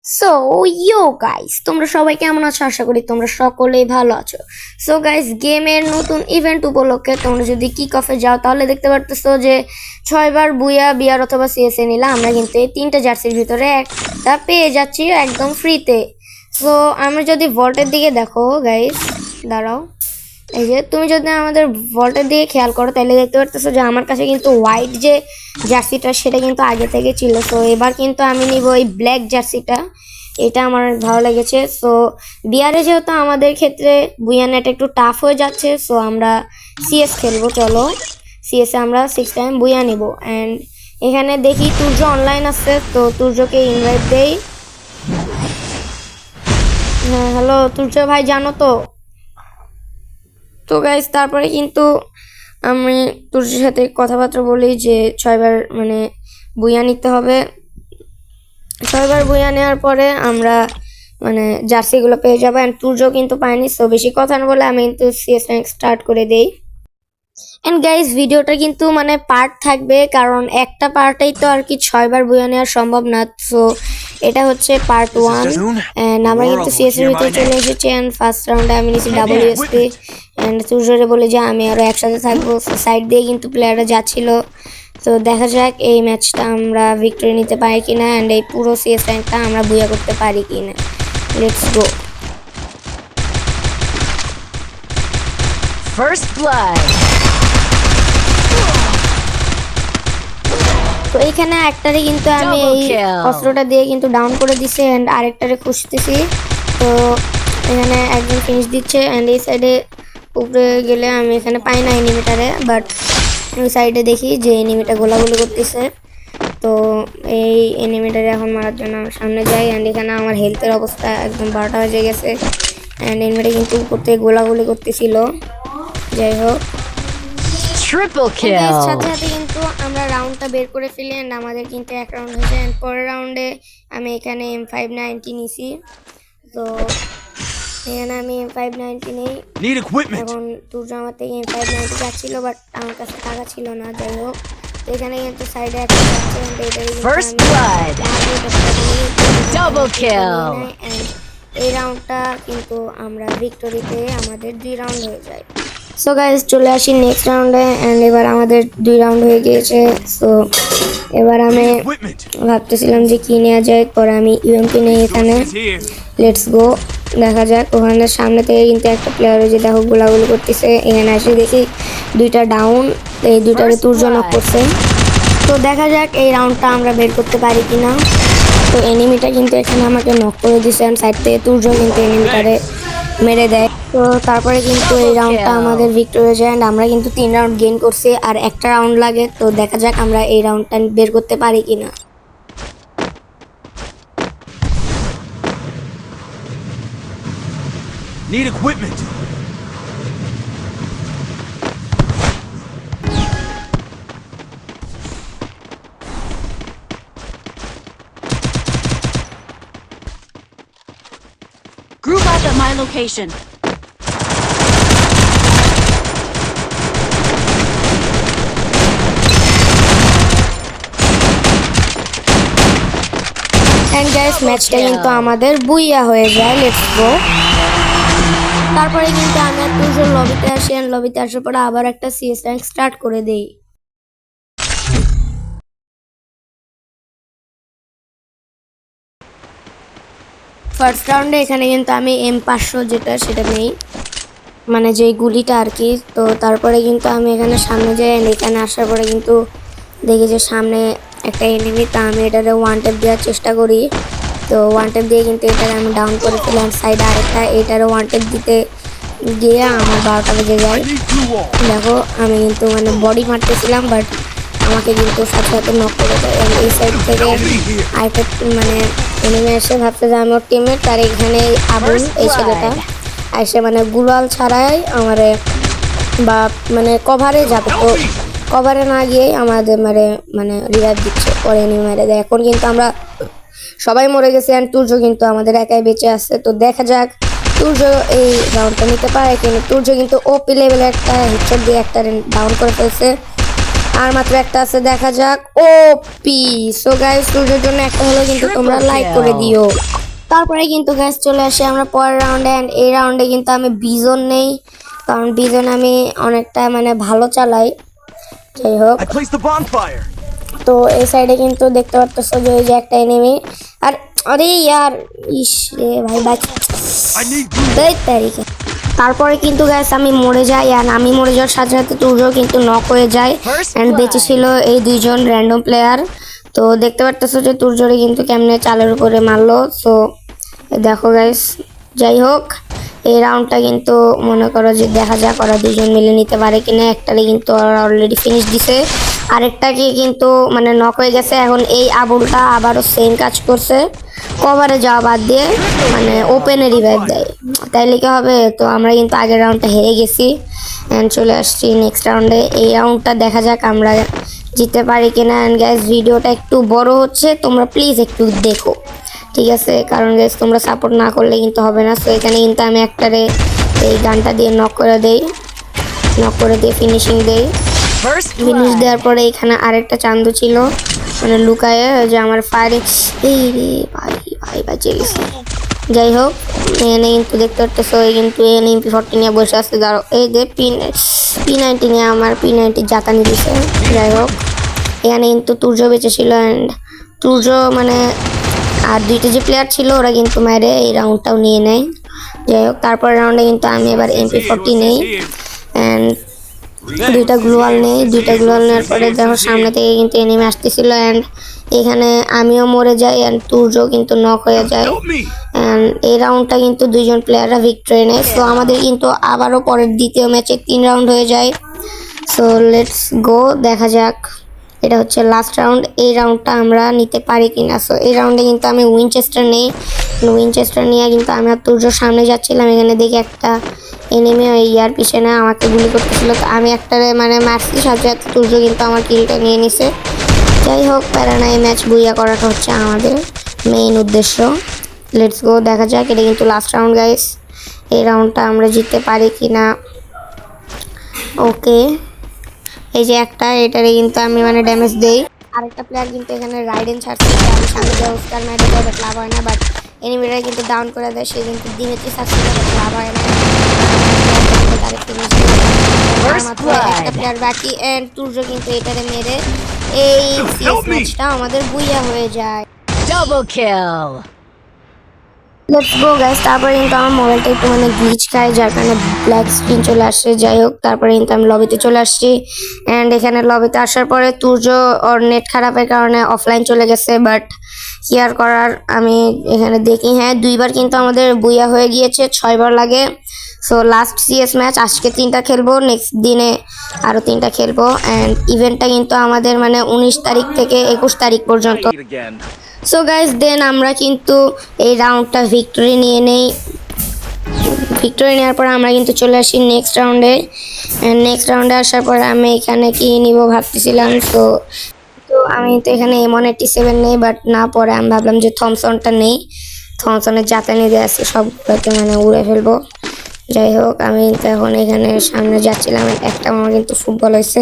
So ইয়ো guys, তোমরা সবাই কেমন আছো? আশা করি তোমরা সকলেই ভালো আছো। সো গাইস, গেমের নতুন ইভেন্ট উপলক্ষে তোমরা যদি কিক অফে যাও তাহলে দেখতে পারতেছো যে 6বার বুয়া বিয়ার অথবা সিএসএ নিলে আমরা কিন্তু এই 3টে জার্সির ভিতরে একটা পেয়ে যাচ্ছি একদম ফ্রিতে। সো আমরা যদি ভল্টের দিকে দেখো গাইস, দাঁড়াও, এই যে তুমি যদি আমাদের ভল্টের দিকে খেয়াল করো তাহলে দেখতে পারতেছো যে আমার কাছে কিন্তু হোয়াইট যে জার্সিটা সেটা কিন্তু আগে থেকে ছিল। সো এবার কিন্তু আমি নিব এই ব্ল্যাক জার্সিটা, এটা আমার ভালো লেগেছে। সো বিয়ারে যেহেতু আমাদের ক্ষেত্রে বুয়ানেট একটু টাফ হয়ে যাচ্ছে, সো আমরা সিএস খেলবো। চলো সিএসে আমরা 6 টাইম বুয়া নিব। অ্যান্ড এখানে দেখি তুর্য অনলাইন আছে, তো তুর্যকে ইনভাইট দেই। হ্যাঁ হ্যালো তুর্য ভাই, জানো তো গাইস, তারপরে কিন্তু আমি তুর্যের সাথে কথাবার্তা বলি যে 6বার মানে বুয়া নিতে হবে। 6বার বুয়া নেওয়ার পরে আমরা মানে জার্সিগুলো পেয়ে যাবো। অ্যান্ড তুর্য কিন্তু পায়নি, সো বেশি কথা না বলে আমি কিন্তু সিএস র্যাঙ্ক স্টার্ট করে দেই। এন্ড গাইস, ভিডিওটা কিন্তু মানে পার্ট থাকবে, কারণ একটা পার্টেই তো আর কি 6বার বুয়া নেওয়া সম্ভব না। সো এটা হচ্ছে পার্ট 1। এন্ড আমরা কিন্তু সিএস এর ভিতরে চলে এসেছি। এন্ড ফার্স্ট রাউন্ডে আমি নিয়েছি ডাব্লিউএসপি। এন্ড তুর্যরে বলে যে আমি আরো একসাথে থাকবো। সাইড দিয়ে কিন্তু প্লেয়াররা যাচ্ছিল। তো দেখা যাক এই ম্যাচটা আমরা ভিক্টরি নিতে পারি কিনা, এন্ড এই পুরো সিএস র্যাঙ্কটা আমরা বুয়া করতে পারি কিনা। Let's go. First blood. তো এইখানে একটারে কিন্তু আমি এই অস্ত্রটা দিয়ে কিন্তু ডাউন করে দিছি, এন্ড আরেকটারে খুঁজতেছি। তো এখানে একজন ফিনিশ দিচ্ছে। এন্ড এই সাইডে উপরে গেলে আমি এখানে পাই না এনিমিটারে, বাট ওই সাইডে দেখি যে এনিমিটা গোলাগুলি করতেছে। তো এই এনিমিটারে এখন মারার জন্য সামনে যাই। এন্ড এখানে আমার হেলথের অবস্থা একদম 12টা হয়ে গেছে। এন্ড এনিমিটা কিন্তু করতে গোলাগুলি করতেছিল। যাই হোক, Triple সাথে kill. সাথে কিন্তু আমরা রাউন্ডটা বের করে ফেলি। এন্ড আমাদের কিন্তু এক রাউন্ড হয়েছে। এন্ড পরের রাউন্ডে আমি এখানে M590 নিছি। তো এখানে আমি M590 নেই। Need equipment. এখন তুর্য আমার থেকে M590 যাচ্ছিল, বাট আমার কাছে টাকা ছিল না। যাই হোক, তো এখানে কিন্তু সাইডে একটা যাচ্ছে। এন্ড এটাই First blood. Double kill. এই রাউন্ডটা কিন্তু আমরা ভিক্টোরিতে আমাদের 2 রাউন্ড হয়ে যায়। সো গাইস, চলে আসি নেক্সট রাউন্ডে। এন্ড এবার আমাদের 2 রাউন্ড হয়ে গিয়েছে। সো এবার আমি Equipment. ভাবতেছিলাম যে কি নেওয়া যায়, পরে আমি ইউএমপি নেই এখানে। Is here. লেটস গো, দেখা যাক। ওখানে সামনে থেকে কিন্তু একটা প্লেয়ার যে দেখো গোলাগুলি করতেছে। এখানে এসে দেখি 2টা ডাউন, এই 2টারে তুর্জনক করছে। তো দেখা যাক এই রাউন্ডটা আমরা বের করতে পারি কিনা। তো এনিমিটা কিন্তু এখানে আমাকে নক করে দিচ্ছে। সাইড থেকে তুর্য কিন্তু এনিমিটারে মেরে দেয়। তো তারপরে কিন্তু এই রাউন্ডটা আমাদের ভিক্টরি যায়। এন্ড আমরা কিন্তু 3 রাউন্ড গেইন করছি, আর একটা রাউন্ড লাগে। তো দেখা যাক আমরা এই রাউন্ডটা বের করতে পারি কিনা। Need equipment. Group up at my location. And guys, ম্যাচটা কিন্তু আমাদের বুইয়া হয়ে যায়। Let's go. তারপরে কিন্তু আমি আর তুর্য লবিতে আসি। এন্ড লবিতে আসার পরে আবার একটা সিএস র্যাঙ্ক স্টার্ট করে দেই। ফার্স্ট রাউন্ডে এখানে কিন্তু আমি M500 যেটা সেটা নেই, মানে যেই গুলিটা আর কি। তো তারপরে কিন্তু আমি এখানে সামনে যাই। এন্ড এখানে আসার পরে কিন্তু দেখি যে সামনে একটা এনিমি। তা আমি এটারে ওয়ান ট্যাপ দেওয়ার চেষ্টা করি। তো ওয়ান ট্যাপ দিয়ে কিন্তু এটারে আমি ডাউন করে ফেলি। এন্ড সাইডে আরেকটা, এটারে ওয়ান ট্যাপ দিতে গিয়ে আমার 12টা বেজে যায়। I need blue wall. দেখো, আমি কিন্তু মানে বডি মারতেছিলাম, বাট আমাকে কিন্তু সাথে সাথে নক করে দেয়। And এই সাইড থেকে আরেকটা মানে এনিমি এসে ভাবতে যে আমি ওর টিমমেট, তার এখানে আবুল এই ছেলেটা এসে মানে গুলাল ছাড়াই আমারে বা মানে কভারে যাবে। তো কভারে না গিয়ে আমাদের মানে রিভাইভ দিচ্ছে, পরে এনিমি মেরে দেয়। এখন কিন্তু আমরা সবাই মরে গেছে। অ্যান্ড তুর্য কিন্তু আমাদের একাই বেঁচে আছে। তো দেখা যাক তুর্য এই রাউন্ডটা নিতে পারে, কিন্তু তুর্য কিন্তু ওপি লেভেলের একটা হেডশট দিয়ে একটা ডাউন করে ফেলছে। আর মাত্র একটা আছে, দেখা যাক। O P. সো গাইস, সূর্যের জন্য একটা হলো, কিন্তু তোমরা লাইক করে দিও। তারপরে কিন্তু গাইস চলে আসি আমরা পরের রাউন্ডে, এন্ড এই রাউন্ডে কিন্তু আমি বিজন নেই, কারণ বিজন আমি অনেকটা মানে ভালো চালাই। যাই হোক, I placed the bonfire. তো এই সাইডে কিন্তু দেখতে পাচ্ছ যে ওই যে একটা এনিমি, আর আরে ইয়ার, ইস রে ভাই বাঁচ। I need blue. এই তারিখে তারপরে কিন্তু গাইস আমি মরে যাই, আর আমি মরে যাওয়ার সাথে সাথে তুর্য কিন্তু নক হয়ে যায়, এন্ড বেঁচে ছিল এই দুইজন র্যান্ডম প্লেয়ার। তো দেখতে পারতেছো যে তুর্যরে কিন্তু কেমনে চালের উপরে মারলো। সো দেখো গাইস, যাই হোক এই রাউন্ডটা কিন্তু মনে করো যে দেখা যাক ওরা দুজন মিলে নিতে পারে কিনা। একটারে কিন্তু ওরা অলরেডি ফিনিশ দিছে, আরেকটাকে কিন্তু মানে নক হয়ে গেছে। এখন এই আবুলটা আবারও সেম কাজ করছে, কভারে যাওয়া বাদ দিয়ে মানে ওপেনে রিভাইভ দেয়। তাইলে কি হবে, তো আমরা কিন্তু আগের রাউন্ডটা হেরে গেছি, অ্যান্ড চলে আসছি নেক্সট রাউন্ডে। এই রাউন্ডটা দেখা যাক আমরা জিততে পারি কিনা। অ্যান্ড গ্যাস ভিডিওটা একটু বড় হচ্ছে, তোমরা প্লিজ একটু দেখো, ঠিক আছে? কারণ গ্যাস তোমরা সাপোর্ট না করলে কিন্তু হবে না। সো এখানে কিন্তু আমি একটারে এই গানটা দিয়ে নক করে দিয়ে ফিনিশিং দেই। First finish blood. দেওয়ার পরে এখানে আরেকটা চান্দু ছিল মানে লুকায়ে, ওই যে আমার ফায়ারিং। এই রে ভাই ভাই বাঁচিয়ে গেছি। যাই হোক, এখানে কিন্তু দেখতে পাচ্ছ এই কিন্তু এখানে MP40 নিয়ে বসে আছে। দাঁড়ো, এই যে P90 নিয়ে আমার P90 জাতানি দিছে। যাই হোক, এখানে কিন্তু তুর্য বেঁচে ছিল, অ্যান্ড তুর্য মানে আর দুইটা যে প্লেয়ার ছিল ওরা কিন্তু মারে এই রাউন্ডটাও নিয়ে নেয়। যাই হোক, তারপর রাউন্ডে কিন্তু আমি এবার MP40 নেই, অ্যান্ড দুইটা গ্লোয়াল নেওয়ার পরে দেখো সামনে থেকে কিন্তু এনিমি আসতেছিল, অ্যান্ড এখানে আমিও মরে যাই, অ্যান্ড তুর্য কিন্তু নক হয়ে যায়। Help me. অ্যান্ড এই রাউন্ডটা কিন্তু দুইজন প্লেয়াররা ভিক্টরি নেয়। সো আমাদের কিন্তু আবারও পরের দ্বিতীয় ম্যাচে 3 রাউন্ড হয়ে যায়। সো লেটস গো, দেখা যাক এটা হচ্ছে লাস্ট রাউন্ড, এই রাউন্ডটা আমরা নিতে পারি কিনা। সো এই রাউন্ডে কিন্তু আমি উইনচেস্টার নিয়ে কিন্তু আমি আর তুর্যর সামনে যাচ্ছিলাম। এখানে দেখি একটা এনিমি ওই ইয়ার পিছনে আমাকে গুলি করতেছিল, তো আমি একটারে মানে মারছি, সাথে সাথে তুর্য কিন্তু আমার কিলটা নিয়ে নিছে। যাই হোক, প্যারানা, এই ম্যাচ বুইয়া করাটা হচ্ছে আমাদের মেইন উদ্দেশ্য। লেটস গো, দেখা যাক, এটা কিন্তু লাস্ট রাউন্ড গাইস, এই রাউন্ডটা আমরা জিততে পারি কিনা। ওকে, এই যে একটা, এটারে কিন্তু আমি মানে ড্যামেজ দেই। আরেকটা প্লেয়ার কিন্তু এখানে রাইডেন ছাড়ছে, আমি সামনে দিয়ে অস্কার মেরে দেয়, বাট লাভ হয় না। বাট এনিমিরা কিন্তু ডাউন করে দেয়, সে কিন্তু দিমেছি সাকসেস, বাট লাভ হয় না। একটা প্লেয়ার বাকি, এন্ড তুর্য কিন্তু এটারে মেরে এই সিএস ম্যাচটা আমাদের বুইয়া হয়ে যায়। Double kill. Let's go guys, তারপরে কিন্তু আমার মোবাইলটা একটু মানে গ্লিচ খায়, যার কারণে ব্ল্যাক স্ক্রিন চলে আসছে। যাই হোক, তারপরে কিন্তু আমি লবিতে চলে আসছি, অ্যান্ড এখানে লবিতে আসার পরে তুর্য ওর নেট খারাপের কারণে অফলাইন চলে গেছে। বাট কি আর করার, আমি এখানে দেখি, হ্যাঁ 2বার কিন্তু আমাদের বুইয়া হয়ে গিয়েছে, 6বার লাগে। সো লাস্ট সিএস ম্যাচ, আজকে 3টা খেলবো, নেক্সট দিনে আরও 3টা খেলবো, অ্যান্ড ইভেন্টটা কিন্তু আমাদের মানে 19 তারিখ থেকে 21 তারিখ পর্যন্ত। Again. সো গাইস, দেন আমরা কিন্তু এই রাউন্ডটা ভিক্টরি নিয়ে নেই। ভিক্টরি নেওয়ার পর আমরা কিন্তু চলে আসি নেক্সট রাউন্ডে আসার পরে আমি এখানে কি নিব ভাবতেছিলাম। তো আমি তো এখানে M187 নেই, বাট না, পরে আমি ভাবলাম যে থমসনটা নেই, থমসনের জাতানি দিয়ে আছে, সবগুলোকে মানে উড়ে ফেলবো। যাই হোক, আমি তো এখন এখানে সামনে যাচ্ছিলাম, একটা আমার কিন্তু ফুটবল হয়েছে,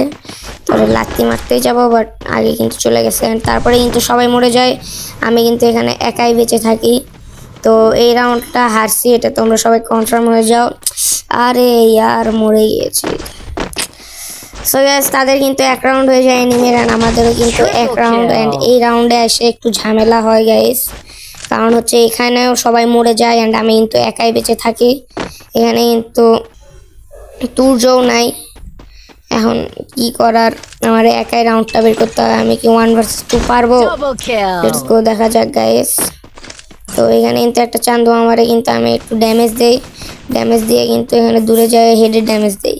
তারপরে লাত্তি মারতেই যাবো, বাট আগে কিন্তু চলে গেছে। তারপরে কিন্তু সবাই মরে যায়, আমি কিন্তু এখানে একাই বেঁচে থাকি। তো এই রাউন্ডটা হারছি, এটা তোমরা সবাই কনফার্ম হয়ে যাও। আরে ইয়ার, মরে গিয়েছি। সো গাইস, তাদের কিন্তু 1 রাউন্ড হয়ে যায় এনিমির, আর আমাদেরও কিন্তু 1 রাউন্ড। অ্যান্ড এই রাউন্ডে এসে একটু ঝামেলা হয় গাইস, কারণ হচ্ছে এখানেও সবাই মরে যায়, অ্যান্ড আমি কিন্তু একাই বেঁচে থাকি। এখানে কিন্তু তুর্যও নাই, এখন কি করার, আমার একাই রাউন্ডটা বের করতে হবে। আমি কি 1 ভার্সেস 2 পারবো? Double kill. লেটস গো, দেখা যাক গাইস। তো এখানে কিন্তু একটা চান্দু আমারে, কিন্তু আমি একটু ড্যামেজ দিয়ে কিন্তু এখানে দূরে যায়, হেডে ড্যামেজ দেই,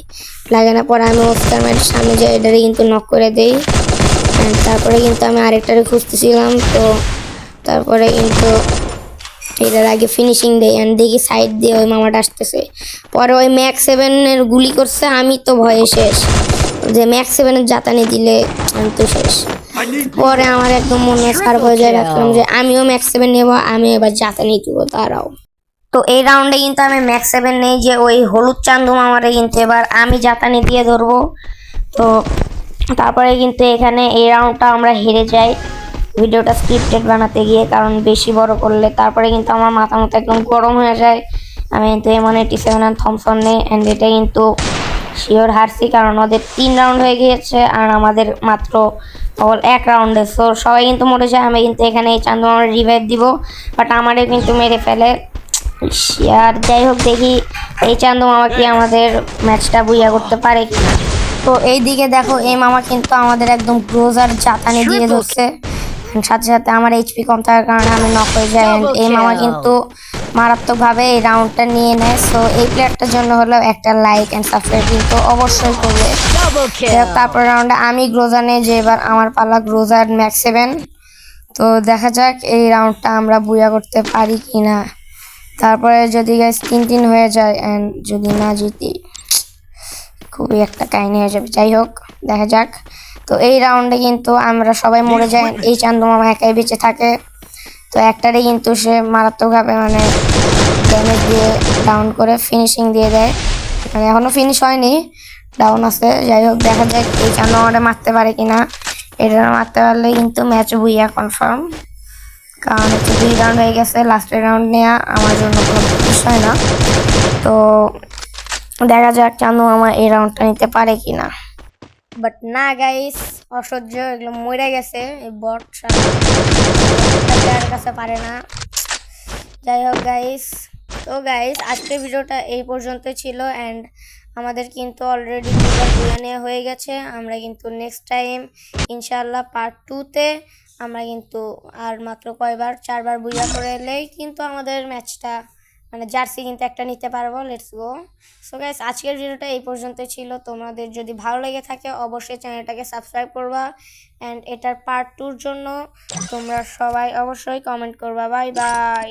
লাগে না। পরে আমি অস্কার ম্যাচের সামনে যাই, এটারে কিন্তু নক করে দেই। অ্যান্ড তারপরে কিন্তু আমি আরেকটারে খুঁজতেছিলাম, তো তারপরে কিন্তু এটার আগে ফিনিশিং দেই, অ্যান্ড দেখি সাইড দিয়ে ওই মামাটা আসতেছে। পরে ওই ম্যাক্স 7-এর গুলি করছে, আমি তো ভয়ে শেষ, যে ম্যাক্স 7-এর জাতানি দিলে আমি তো শেষ। I need blue. পরে আমার একদম মনে খারাপ হয়ে যায়, রাখলাম যে আমিও ম্যাক্স 7 নেবো, আমি এবার জাতানি দিব, তারাও। তো এই রাউন্ডে কিন্তু আমি ম্যাক্স 7 নেই, যে ওই হলুদ চান্দু মামারে কিন্তু এবার আমি জাতানি দিয়ে ধরবো। তো তারপরে কিন্তু এখানে এই রাউন্ডটা আমরা হেরে যাই ভিডিওটা স্ক্রিপ্টেড বানাতে গিয়ে, কারণ বেশি বড় করলে তারপরে কিন্তু আমার মাথা মতো একদম গরম হয়ে যায়। আমি কিন্তু M187 আর থমসন নেই, অ্যান্ড এটা কিন্তু শিওর হারছি, কারণ ওদের 3 রাউন্ড হয়ে গিয়েছে আর আমাদের মাত্র কেবল 1 রাউন্ডে। সো সবাই কিন্তু মরে যায়, আমি কিন্তু এখানে এই চান্দু আমার রিভাইভ দিব, বাট আমারও কিন্তু মেরে ফেলে। আর যাই হোক, দেখি এই চান্দু মামা কি আমাদের ম্যাচটা বুইয়া করতে পারে কিনা। তো এই দিকে দেখো, এই মামা কিন্তু আমাদের একদম গ্রোজার জাতানি দিয়ে ধরছে, সাথে সাথে আমার এইচপি কম থাকার কারণে আমি নক হয়ে যাই। And এই মামা কিন্তু মারাত্মকভাবে এই রাউন্ডটা নিয়ে নেয়। সো এই প্লেয়ারটার জন্য হলো একটা লাইক অ্যান্ড সাবস্ক্রাইব কিন্তু অবশ্যই করবে। Double তারপর kill. রাউন্ডে আমি গ্রোজা নেই, যে এবার আমার পালা গ্রোজার ম্যাক্স 7। তো দেখা যাক এই রাউন্ডটা আমরা বুয়া করতে পারি কিনা। তারপরে যদি গাইস 3-3 হয়ে যায় অ্যান্ড যদি না জিতি, খুবই একটা কাহিনী হয়ে যাবে। যাই হোক, দেখা যাক। তো এই রাউন্ডে কিন্তু আমরা সবাই মরে যাই, এই চান্দু মামা একাই বেঁচে থাকে। তো একটারে কিন্তু সে মারাত্মকভাবে মানে ড্যামেজ দিয়ে ডাউন করে ফিনিশিং দিয়ে দেয়, মানে এখনো ফিনিশ হয়নি, ডাউন আছে। যাই হোক, দেখা যাক এই চান্দু মামাটা মারতে পারে কিনা। এটা মারতে পারলে কিন্তু ম্যাচ বুইয়া কনফার্ম, কারণ হচ্ছে 2 রাউন্ড হয়ে গেছে, লাস্টের রাউন্ড নেওয়া আমার জন্য কোনো বিষয় না। তো দেখা যাক চান্দু মামা এই রাউন্ডটা নিতে পারে কিনা। বাট না গাইস, অসহ্য, এগুলো মরে গেছে এই বট প্লেয়ারের কাছে পারে না। যাই হোক গাইস, তো গাইস আজকের ভিডিওটা এই পর্যন্ত ছিল, অ্যান্ড আমাদের কিন্তু অলরেডি 2বার বুয়া নেওয়া হয়ে গেছে। আমরা কিন্তু নেক্সট টাইম ইনশাআল্লাহ পার্ট 2-তে আমরা কিন্তু আর মাত্র 4বার বুয়া করে এলেই কিন্তু আমাদের ম্যাচটা মানে জার্সি কিন্তু একটা নিতে পারবো। Let's go. সো গাইস, আজকের ভিডিওটা এই পর্যন্ত ছিল। তোমাদের যদি ভালো লেগে থাকে অবশ্যই চ্যানেলটাকে সাবস্ক্রাইব করবা, অ্যান্ড এটার পার্ট 2-র জন্য তোমরা সবাই অবশ্যই কমেন্ট করবা। Bye bye.